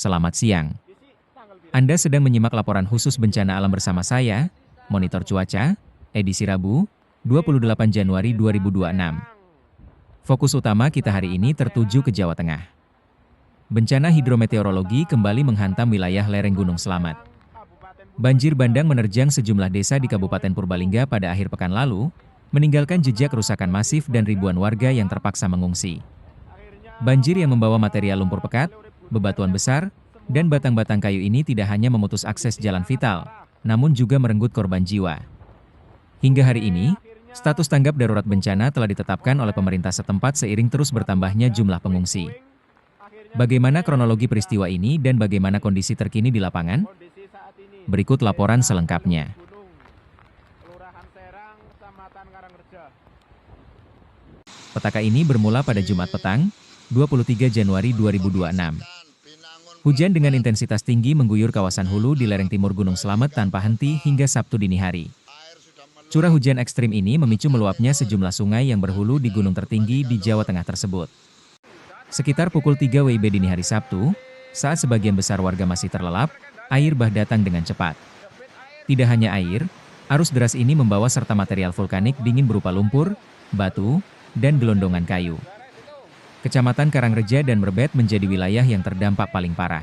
Selamat siang. Anda sedang menyimak laporan khusus bencana alam bersama saya, Monitor Cuaca, edisi Rabu, 28 Januari 2026. Fokus utama kita hari ini tertuju ke Jawa Tengah. Bencana hidrometeorologi kembali menghantam wilayah lereng Gunung Slamet. Banjir bandang menerjang sejumlah desa di Kabupaten Purbalingga pada akhir pekan lalu, meninggalkan jejak kerusakan masif dan ribuan warga yang terpaksa mengungsi. Banjir yang membawa material lumpur pekat, bebatuan besar, dan batang-batang kayu ini tidak hanya memutus akses jalan vital, namun juga merenggut korban jiwa. Hingga hari ini, status tanggap darurat bencana telah ditetapkan oleh pemerintah setempat seiring terus bertambahnya jumlah pengungsi. Bagaimana kronologi peristiwa ini dan bagaimana kondisi terkini di lapangan? Berikut laporan selengkapnya. Petaka ini bermula pada Jumat petang, 23 Januari 2026. Hujan dengan intensitas tinggi mengguyur kawasan hulu di lereng timur Gunung Slamet tanpa henti hingga Sabtu dini hari. Curah hujan ekstrim ini memicu meluapnya sejumlah sungai yang berhulu di gunung tertinggi di Jawa Tengah tersebut. Sekitar pukul 3 WIB dini hari Sabtu, saat sebagian besar warga masih terlelap, air bah datang dengan cepat. Tidak hanya air, arus deras ini membawa serta material vulkanik dingin berupa lumpur, batu, dan gelondongan kayu. Kecamatan Karangreja dan Merbet menjadi wilayah yang terdampak paling parah.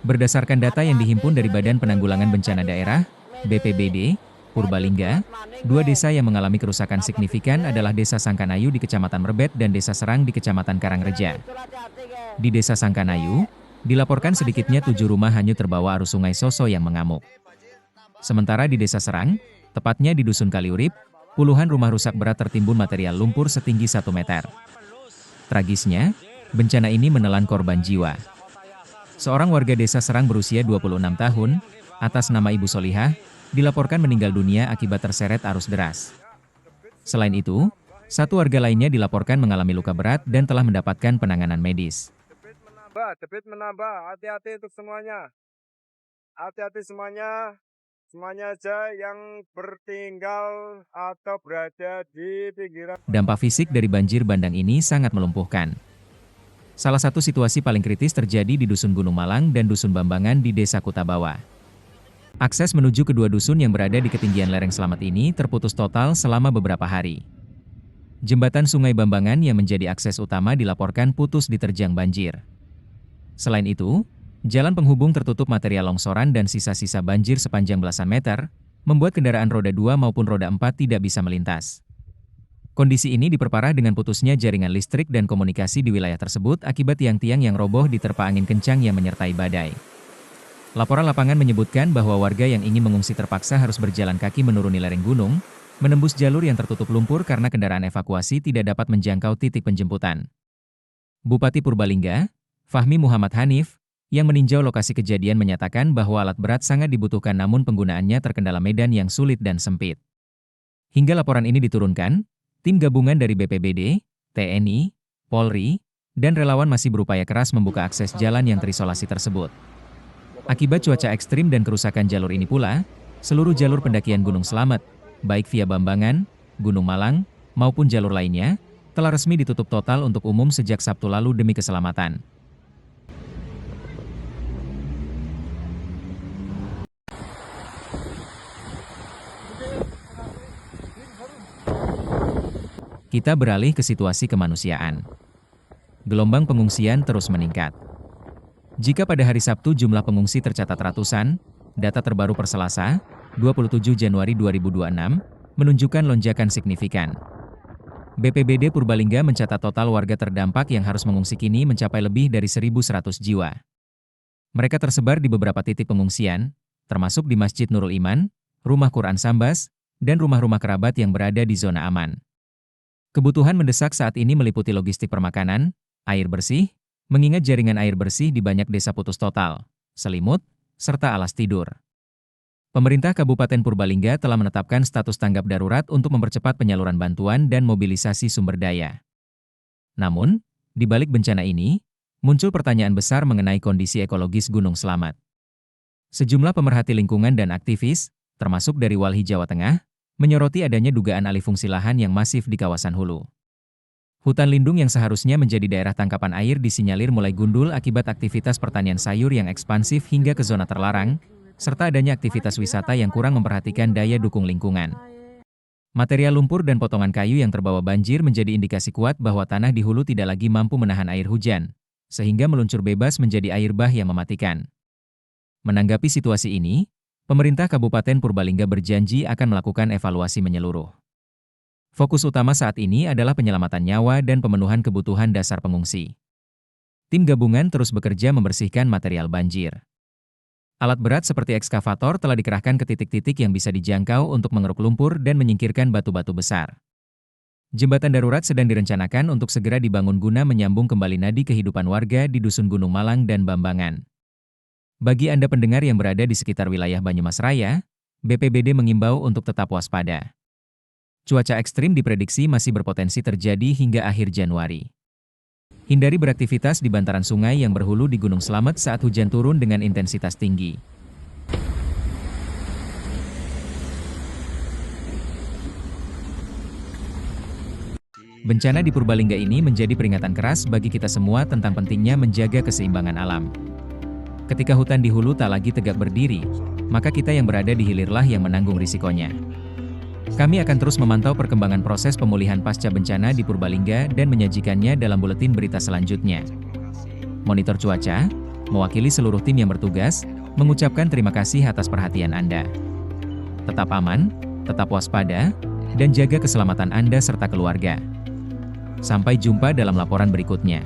Berdasarkan data yang dihimpun dari Badan Penanggulangan Bencana Daerah, BPBD, Purbalingga, dua desa yang mengalami kerusakan signifikan adalah Desa Sangkanayu di Kecamatan Merbet dan Desa Serang di Kecamatan Karangreja. Di Desa Sangkanayu, dilaporkan sedikitnya 7 rumah hanyut terbawa arus Sungai Soso yang mengamuk. Sementara di Desa Serang, tepatnya di Dusun Kaliurip, puluhan rumah rusak berat tertimbun material lumpur setinggi 1 meter. Tragisnya, bencana ini menelan korban jiwa. Seorang warga Desa Serang berusia 26 tahun, atas nama Ibu Solihah, dilaporkan meninggal dunia akibat terseret arus deras. Selain itu, satu warga lainnya dilaporkan mengalami luka berat dan telah mendapatkan penanganan medis. Debit menambah, hati-hati untuk semuanya. Hati-hati semuanya. Semuanya aja yang bertinggal atau berada di pinggiran. Dampak fisik dari banjir bandang ini sangat melumpuhkan. Salah satu situasi paling kritis terjadi di Dusun Gunung Malang dan Dusun Bambangan di Desa Kutabawa. Akses menuju kedua dusun yang berada di ketinggian lereng Slamet ini terputus total selama beberapa hari. Jembatan Sungai Bambangan yang menjadi akses utama dilaporkan putus diterjang banjir. Selain itu, jalan penghubung tertutup material longsoran dan sisa-sisa banjir sepanjang belasan meter, membuat kendaraan roda 2 maupun roda 4 tidak bisa melintas. Kondisi ini diperparah dengan putusnya jaringan listrik dan komunikasi di wilayah tersebut akibat tiang-tiang yang roboh diterpa angin kencang yang menyertai badai. Laporan lapangan menyebutkan bahwa warga yang ingin mengungsi terpaksa harus berjalan kaki menuruni lereng gunung, menembus jalur yang tertutup lumpur karena kendaraan evakuasi tidak dapat menjangkau titik penjemputan. Bupati Purbalingga, Fahmi Muhammad Hanif, yang meninjau lokasi kejadian menyatakan bahwa alat berat sangat dibutuhkan namun penggunaannya terkendala medan yang sulit dan sempit. Hingga laporan ini diturunkan, tim gabungan dari BPBD, TNI, Polri, dan relawan masih berupaya keras membuka akses jalan yang terisolasi tersebut. Akibat cuaca ekstrim dan kerusakan jalur ini pula, seluruh jalur pendakian Gunung Slamet, baik via Bambangan, Gunung Malang, maupun jalur lainnya, telah resmi ditutup total untuk umum sejak Sabtu lalu demi keselamatan. Kita beralih ke situasi kemanusiaan. Gelombang pengungsian terus meningkat. Jika pada hari Sabtu jumlah pengungsi tercatat ratusan, data terbaru per Selasa, 27 Januari 2026, menunjukkan lonjakan signifikan. BPBD Purbalingga mencatat total warga terdampak yang harus mengungsi kini mencapai lebih dari 1.100 jiwa. Mereka tersebar di beberapa titik pengungsian, termasuk di Masjid Nurul Iman, Rumah Quran Sambas, dan rumah-rumah kerabat yang berada di zona aman. Kebutuhan mendesak saat ini meliputi logistik permakanan, air bersih, mengingat jaringan air bersih di banyak desa putus total, selimut, serta alas tidur. Pemerintah Kabupaten Purbalingga telah menetapkan status tanggap darurat untuk mempercepat penyaluran bantuan dan mobilisasi sumber daya. Namun, di balik bencana ini, muncul pertanyaan besar mengenai kondisi ekologis Gunung Slamet. Sejumlah pemerhati lingkungan dan aktivis, termasuk dari Walhi Jawa Tengah, menyoroti adanya dugaan alih fungsi lahan yang masif di kawasan hulu. Hutan lindung yang seharusnya menjadi daerah tangkapan air disinyalir mulai gundul akibat aktivitas pertanian sayur yang ekspansif hingga ke zona terlarang, serta adanya aktivitas wisata yang kurang memperhatikan daya dukung lingkungan. Material lumpur dan potongan kayu yang terbawa banjir menjadi indikasi kuat bahwa tanah di hulu tidak lagi mampu menahan air hujan, sehingga meluncur bebas menjadi air bah yang mematikan. Menanggapi situasi ini, pemerintah Kabupaten Purbalingga berjanji akan melakukan evaluasi menyeluruh. Fokus utama saat ini adalah penyelamatan nyawa dan pemenuhan kebutuhan dasar pengungsi. Tim gabungan terus bekerja membersihkan material banjir. Alat berat seperti ekskavator telah dikerahkan ke titik-titik yang bisa dijangkau untuk mengeruk lumpur dan menyingkirkan batu-batu besar. Jembatan darurat sedang direncanakan untuk segera dibangun guna menyambung kembali nadi kehidupan warga di Dusun Gunung Malang dan Bambangan. Bagi Anda pendengar yang berada di sekitar wilayah Banyumas Raya, BPBD mengimbau untuk tetap waspada. Cuaca ekstrim diprediksi masih berpotensi terjadi hingga akhir Januari. Hindari beraktivitas di bantaran sungai yang berhulu di Gunung Slamet saat hujan turun dengan intensitas tinggi. Bencana di Purbalingga ini menjadi peringatan keras bagi kita semua tentang pentingnya menjaga keseimbangan alam. Ketika hutan di hulu tak lagi tegak berdiri, maka kita yang berada di hilirlah yang menanggung risikonya. Kami akan terus memantau perkembangan proses pemulihan pasca bencana di Purbalingga dan menyajikannya dalam buletin berita selanjutnya. Monitor Cuaca, mewakili seluruh tim yang bertugas, mengucapkan terima kasih atas perhatian Anda. Tetap aman, tetap waspada, dan jaga keselamatan Anda serta keluarga. Sampai jumpa dalam laporan berikutnya.